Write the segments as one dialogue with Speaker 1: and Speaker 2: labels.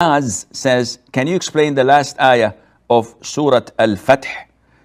Speaker 1: Az says, can you explain the last ayah of Surah Al-Fath?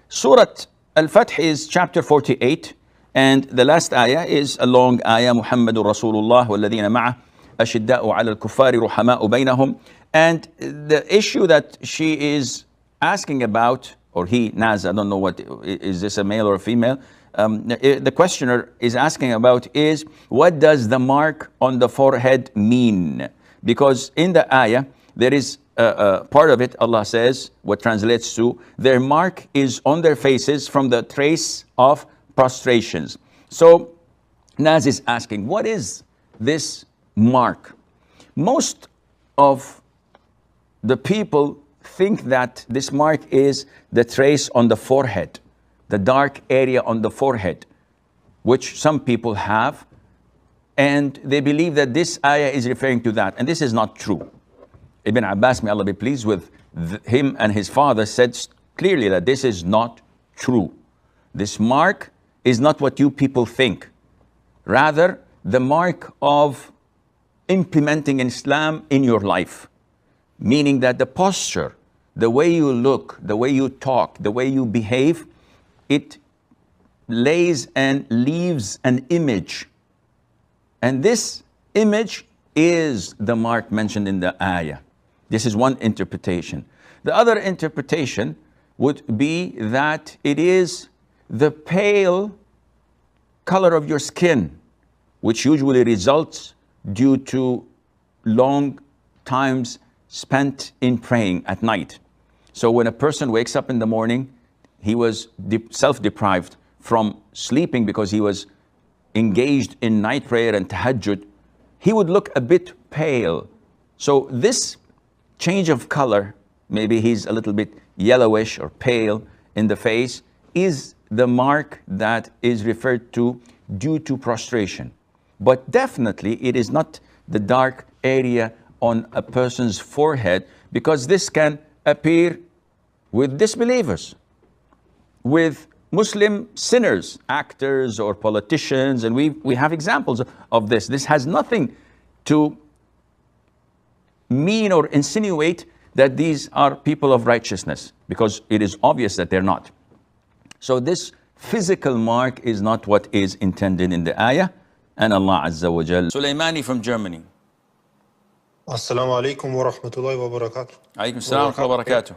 Speaker 1: Surah Al-Fath is chapter 48, and the last ayah is a long ayah, Muhammadur Rasulullah walladhina ma'ah ashidda'u 'ala al-kuffari ruhama'u baynahum. And the issue that she is asking about, or he, Naz, I don't know what, is this a male or a female? The questioner is asking about is, what does the mark on the forehead mean? Because in the ayah, there is part of it, Allah says, what translates to, their mark is on their faces from the trace of prostrations. So Naz is asking, what is this mark? Most of the people think that this mark is the trace on the forehead, the dark area on the forehead, which some people have, and they believe that this ayah is referring to that, and this is not true. Ibn Abbas, may Allah be pleased with him, and his father said clearly that this is not true. This mark is not what you people think. Rather, the mark of implementing Islam in your life. Meaning that the posture, the way you look, the way you talk, the way you behave, it lays and leaves an image. And this image is the mark mentioned in the ayah. This is one interpretation. The other interpretation would be that it is the pale color of your skin, which usually results due to long times spent in praying at night. So when a person wakes up in the morning, he was self-deprived from sleeping because he was engaged in night prayer and tahajjud, he would look a bit pale. So this change of color, maybe he's a little bit yellowish or pale in the face, is the mark that is referred to due to prostration. But definitely it is not the dark area on a person's forehead, because this can appear with disbelievers, with Muslim sinners, actors or politicians, and we have examples of this. This has nothing to mean or insinuate that these are people of righteousness, because it is obvious that they're not. So this physical mark is not what is intended in the ayah. And Allah Azza wa Jal. Sulaimani from Germany.
Speaker 2: Assalamu alaikum wa rahmatullahi wa barakatuh.
Speaker 1: Alaikum salam wa barakatuh.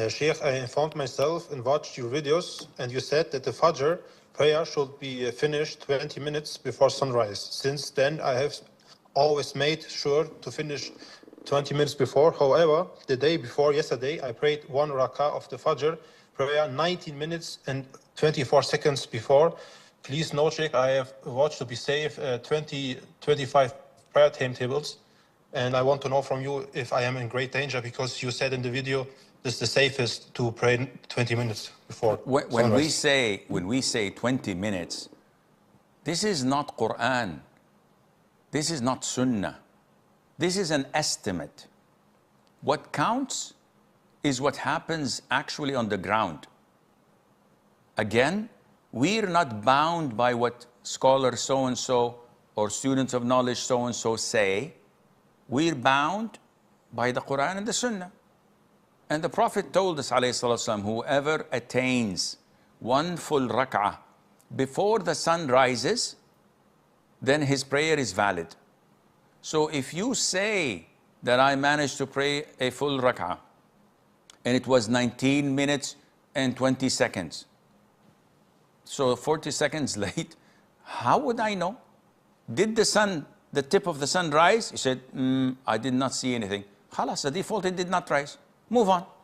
Speaker 2: Sheikh, I informed myself and watched your videos, and you said that the Fajr prayer should be finished 20 minutes before sunrise. Since then, I have always made sure to finish 20 minutes before. However, the day before yesterday, I prayed one rak'ah of the Fajr prayer 19 minutes and 24 seconds before. Please note, Sheikh, I have watched to be safe 25 prayer timetables, and I want to know from you if I am in great danger, because you said in the video this is the safest to pray 20 minutes before
Speaker 1: when we say 20 minutes, this is not Quran. This is not Sunnah. This is an estimate. What counts is what happens actually on the ground. Again, we're not bound by what scholar so-and-so or students of knowledge so-and-so say. We're bound by the Quran and the Sunnah. And the Prophet told us, ﷺ, whoever attains one full rak'ah before the sun rises, then his prayer is valid. So if you say that I managed to pray a full rak'ah, and it was 19 minutes and 20 seconds, so 40 seconds late, how would I know? Did the tip of the sun rise? He said, I did not see anything. Khalas, the default, it did not rise. Move on.